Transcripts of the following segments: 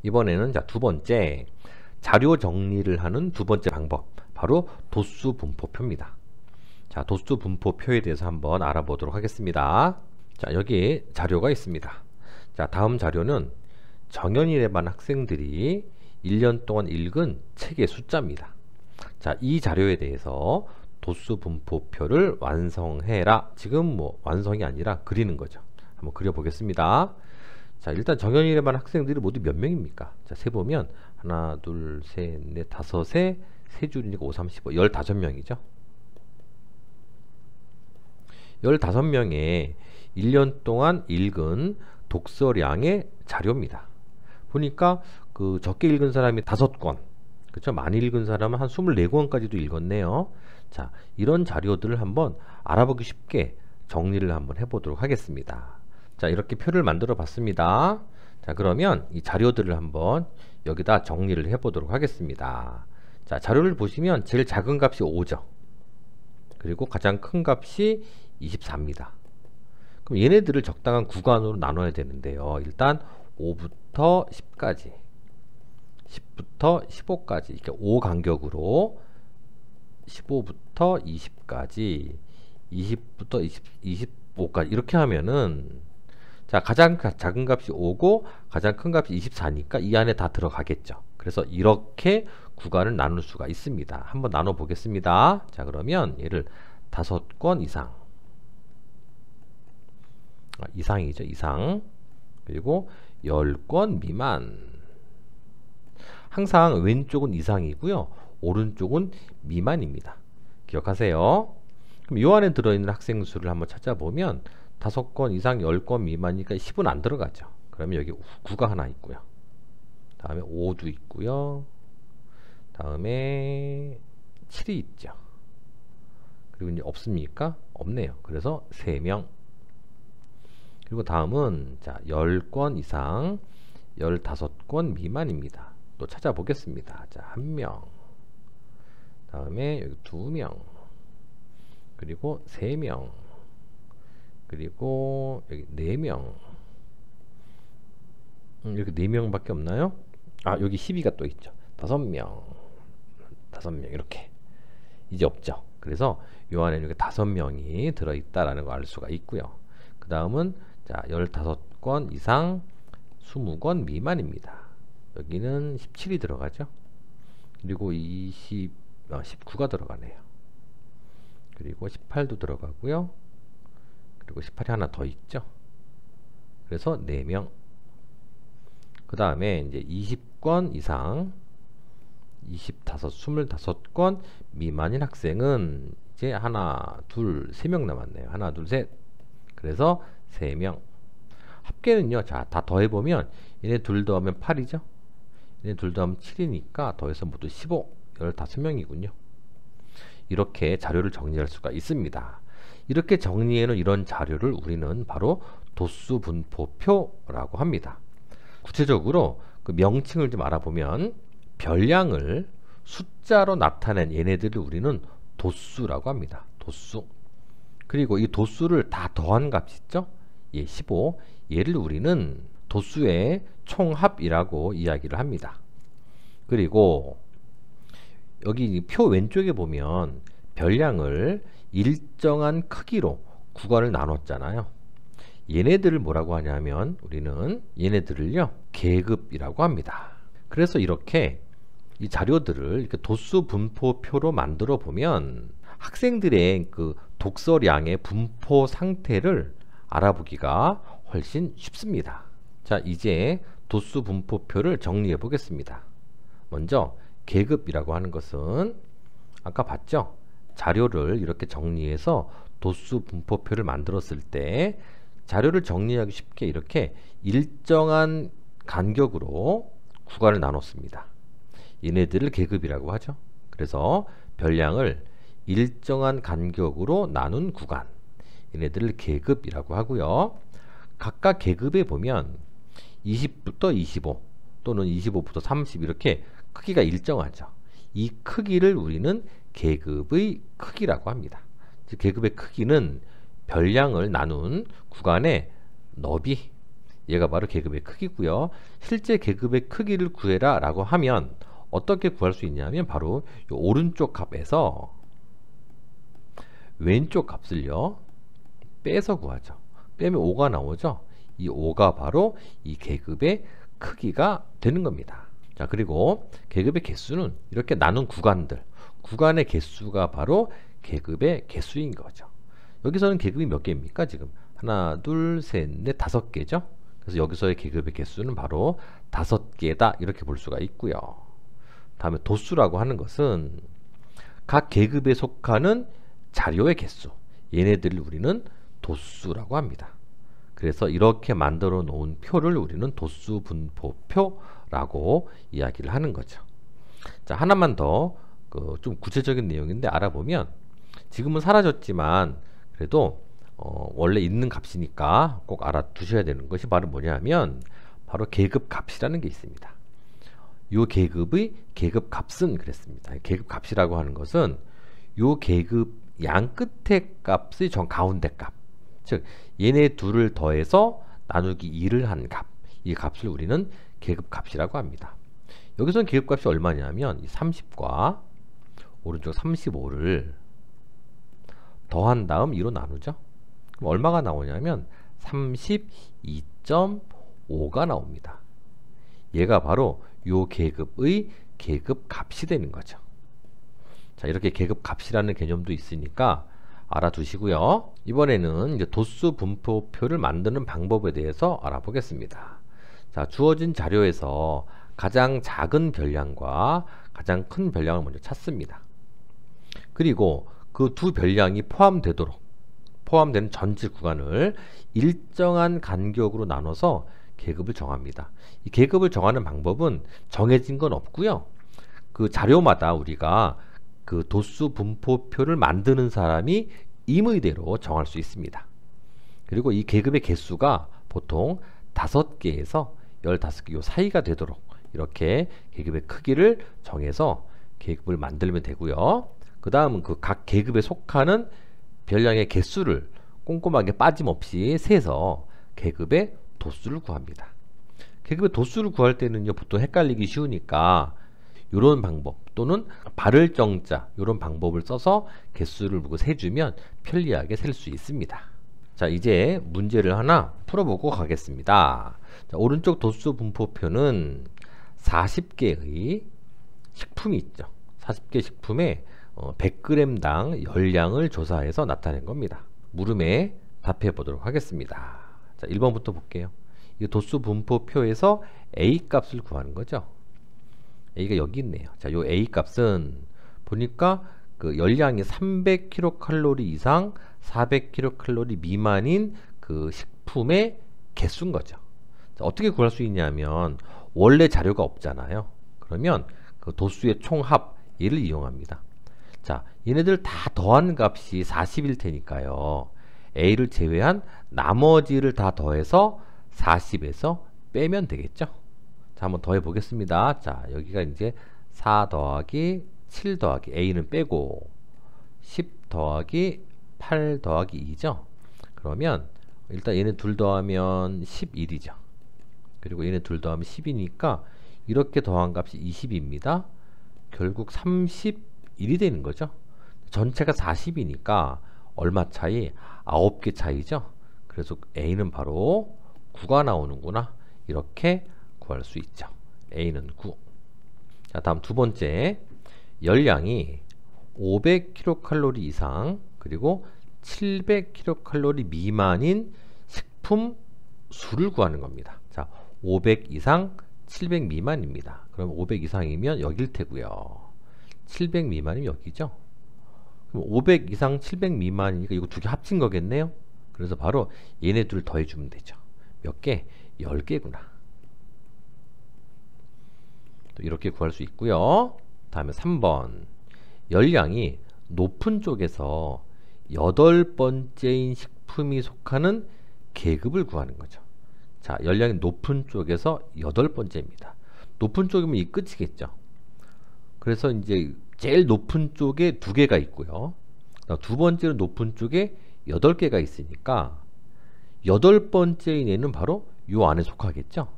이번에는 자, 두 번째 자료 정리를 하는 두 번째 방법, 바로 도수 분포표입니다. 자, 도수 분포표에 대해서 한번 알아보도록 하겠습니다. 자, 여기 자료가 있습니다. 자, 다음 자료는 정연일에 반 학생들이 1년 동안 읽은 책의 숫자입니다. 자, 이 자료에 대해서 도수 분포표를 완성해라. 지금 뭐 완성이 아니라 그리는 거죠. 한번 그려보겠습니다. 자, 일단 정연일에 반 학생들이 모두 몇 명입니까? 자, 세보면 하나, 둘, 셋, 넷, 다섯에 세 줄이니까 5, 3, 15, 15명이죠. 15명의 1년 동안 읽은 독서량의 자료입니다. 보니까 그 적게 읽은 사람이 5권, 그렇죠? 많이 읽은 사람은 한 24권까지도 읽었네요. 자, 이런 자료들을 한번 알아보기 쉽게 정리를 한번 해보도록 하겠습니다. 자, 이렇게 표를 만들어 봤습니다. 자, 그러면 이 자료들을 한번 여기다 정리를 해보도록 하겠습니다. 자, 자료를 보시면 제일 작은 값이 5죠. 그리고 가장 큰 값이 24입니다. 그럼 얘네들을 적당한 구간으로 나눠야 되는데요. 일단 5부터 10까지, 10부터 15까지, 이렇게 5 간격으로 15부터 20까지, 20부터 25까지 이렇게 하면은, 자, 가장 작은 값이 5고 가장 큰 값이 24니까 이 안에 다 들어가겠죠. 그래서 이렇게 구간을 나눌 수가 있습니다. 한번 나눠 보겠습니다. 자, 그러면 얘를 5권 이상, 이상이죠, 이상. 그리고 10권 미만. 항상 왼쪽은 이상이고요, 오른쪽은 미만입니다. 기억하세요. 그럼 이 안에 들어있는 학생 수를 한번 찾아보면 5권 이상 10권 미만이니까 10은 안 들어가죠. 그러면 여기 9가 하나 있고요, 다음에 5도 있고요, 다음에 7이 있죠. 그리고 이제 없습니까? 없네요. 그래서 3명. 그리고 다음은 자, 10권 이상 15권 미만입니다. 또 찾아보겠습니다. 자, 1명, 다음에 여기 2명, 그리고 3명, 그리고 여기 4명. 이렇게 4명밖에 없나요? 아, 여기 12가 또 있죠. 5명, 5명 이렇게 이제 없죠. 그래서 요 안에 이렇게 5명이 들어있다라는 걸 알 수가 있고요. 그 다음은 자, 15권 이상 20권 미만입니다. 여기는 17이 들어가죠. 그리고 19가 들어가네요. 그리고 18도 들어가고요. 그리고 18이 하나 더 있죠. 그래서 4명. 그 다음에 이제 20권 이상 25권 미만인 학생은 이제 하나, 둘, 3명 남았네요. 하나, 둘, 셋. 그래서 3명. 합계는요, 자, 다 더해보면 얘네 둘 더하면 8이죠. 얘네 둘 더하면 7이니까 더해서 모두 15, 15명이군요. 이렇게 자료를 정리할 수가 있습니다. 이렇게 정리해놓은 이런 자료를 우리는 바로 도수 분포표라고 합니다. 구체적으로 그 명칭을 좀 알아보면 별량을 숫자로 나타낸 얘네들을 우리는 도수라고 합니다. 도수. 그리고 이 도수를 다 더한 값이 있죠? 예, 15. 얘를 우리는 도수의 총합이라고 이야기를 합니다. 그리고 여기 표 왼쪽에 보면 별량을 일정한 크기로 구간을 나눴잖아요. 얘네들을 뭐라고 하냐면 우리는 얘네들을요, 계급이라고 합니다. 그래서 이렇게 이 자료들을 이렇게 도수 분포표로 만들어 보면 학생들의 그 독서량의 분포 상태를 알아보기가 훨씬 쉽습니다. 자, 이제 도수 분포표를 정리해 보겠습니다. 먼저 계급이라고 하는 것은 아까 봤죠? 자료를 이렇게 정리해서 도수 분포표를 만들었을 때 자료를 정리하기 쉽게 이렇게 일정한 간격으로 구간을 나눴습니다. 얘네들을 계급이라고 하죠. 그래서 별량을 일정한 간격으로 나눈 구간, 얘네들을 계급이라고 하고요. 각각 계급에 보면 20부터 25 또는 25부터 30 이렇게 크기가 일정하죠. 이 크기를 우리는 계급의 크기라고 합니다. 즉, 계급의 크기는 별량을 나눈 구간의 너비, 얘가 바로 계급의 크기고요. 실제 계급의 크기를 구해라 라고 하면 어떻게 구할 수 있냐면 바로 이 오른쪽 값에서 왼쪽 값을요 빼서 구하죠. 빼면 5가 나오죠. 이 5가 바로 이 계급의 크기가 되는 겁니다. 자, 그리고 계급의 개수는 이렇게 나눈 구간의 개수가 바로 계급의 개수인 거죠. 여기서는 계급이 몇 개입니까? 지금 하나, 둘, 셋, 넷, 5개죠. 그래서 여기서의 계급의 개수는 바로 5개다 이렇게 볼 수가 있고요. 다음에 도수라고 하는 것은 각 계급에 속하는 자료의 개수, 얘네들을 우리는 도수라고 합니다. 그래서 이렇게 만들어 놓은 표를 우리는 도수 분포표라고 이야기를 하는 거죠. 자, 하나만 더 좀 구체적인 내용인데 알아보면 지금은 사라졌지만 그래도 원래 있는 값이니까 꼭 알아두셔야 되는 것이 바로 뭐냐면 바로 계급 값이라는 게 있습니다. 요 계급의 계급 값은 그랬습니다. 계급 값이라고 하는 것은 요 계급 양 끝의 값의 정 가운데 값, 즉 얘네 둘을 더해서 나누기 2를 한 값, 이 값을 우리는 계급 값이라고 합니다. 여기서는 계급 값이 얼마냐면 이 30과 오른쪽 35를 더한 다음 2로 나누죠. 그럼 얼마가 나오냐면 32.5가 나옵니다. 얘가 바로 요 계급의 계급 값이 되는 거죠. 자, 이렇게 계급 값이라는 개념도 있으니까 알아두시고요. 이번에는 이제 도수 분포표를 만드는 방법에 대해서 알아보겠습니다. 자, 주어진 자료에서 가장 작은 별량과 가장 큰 별량을 먼저 찾습니다. 그리고 그 두 별량이 포함되는 전체 구간을 일정한 간격으로 나눠서 계급을 정합니다. 이 계급을 정하는 방법은 정해진 건 없고요. 그 자료마다 우리가 그 도수 분포표를 만드는 사람이 임의대로 정할 수 있습니다. 그리고 이 계급의 개수가 보통 5개에서 15개 요 사이가 되도록 이렇게 계급의 크기를 정해서 계급을 만들면 되고요. 그 다음은 그 각 계급에 속하는 별량의 개수를 꼼꼼하게 빠짐없이 세서 계급의 도수를 구합니다. 계급의 도수를 구할 때는요, 보통 헷갈리기 쉬우니까 이런 방법 또는 발을 정자 이런 방법을 써서 개수를 보고 세주면 편리하게 셀 수 있습니다. 자, 이제 문제를 하나 풀어보고 가겠습니다. 자, 오른쪽 도수 분포표는 40개의 식품이 있죠. 40개 식품에 100g당 열량을 조사해서 나타낸 겁니다. 물음에 답해 보도록 하겠습니다. 자, 1번부터 볼게요. 이 도수 분포표에서 A 값을 구하는 거죠. A가 여기 있네요. 자, 요 A 값은 보니까 그 열량이 300kcal 이상 400kcal 미만인 그 식품의 개수인 거죠. 자, 어떻게 구할 수 있냐면 원래 자료가 없잖아요. 그러면 그 도수의 총합 얘를 이용합니다. 자, 얘네들 다 더한 값이 40일 테니까요. A를 제외한 나머지를 다 더해서 40에서 빼면 되겠죠. 자, 한번 더해 보겠습니다. 자, 여기가 이제 4 더하기 7 더하기 A는 빼고 10 더하기 8 더하기 2죠. 그러면 일단 얘네 둘 더하면 11이죠. 그리고 얘네 둘 더하면 10이니까 이렇게 더한 값이 20입니다. 결국 31이 되는 거죠. 전체가 40이니까 얼마 차이? 9개 차이죠. 그래서 A는 바로 9가 나오는구나. 이렇게 구할 수 있죠. A는 9. 자, 다음 두 번째. 열량이 500kcal 이상 그리고 700kcal 미만인 식품 수를 구하는 겁니다. 자, 500 이상 700 미만입니다. 그럼 500 이상이면 여길 테고요. 700 미만이면 여기죠. 그럼 500 이상 700 미만이니까 이거 두 개 합친 거겠네요. 그래서 바로 얘네 둘 더해주면 되죠. 몇 개? 10개구나. 또 이렇게 구할 수 있고요. 다음에 3번. 열량이 높은 쪽에서 8번째인 식품이 속하는 계급을 구하는 거죠. 자, 열량이 높은 쪽에서 8번째입니다. 높은 쪽이면 이 끝이겠죠. 그래서 이제 제일 높은 쪽에 2개가 있고요. 두 번째는 높은 쪽에 8개가 있으니까 8번째인 얘는 바로 요 안에 속하겠죠.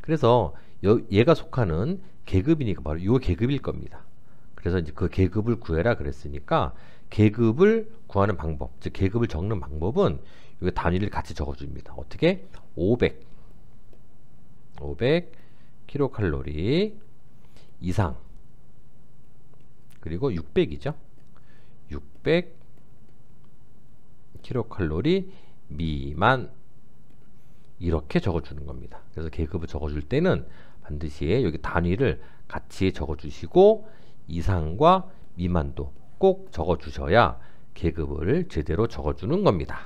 그래서 얘가 속하는 계급이니까 바로 요 계급일 겁니다. 그래서 이제 그 계급을 구해라 그랬으니까 계급을 구하는 방법, 즉 계급을 적는 방법은 이 단위를 같이 적어줍니다. 어떻게? 500 킬로칼로리 이상, 그리고 600이죠. 600 킬로칼로리 미만, 이렇게 적어주는 겁니다. 그래서 계급을 적어줄 때는 반드시 여기 단위를 같이 적어주시고 이상과 미만도 꼭 적어주셔야 계급을 제대로 적어주는 겁니다.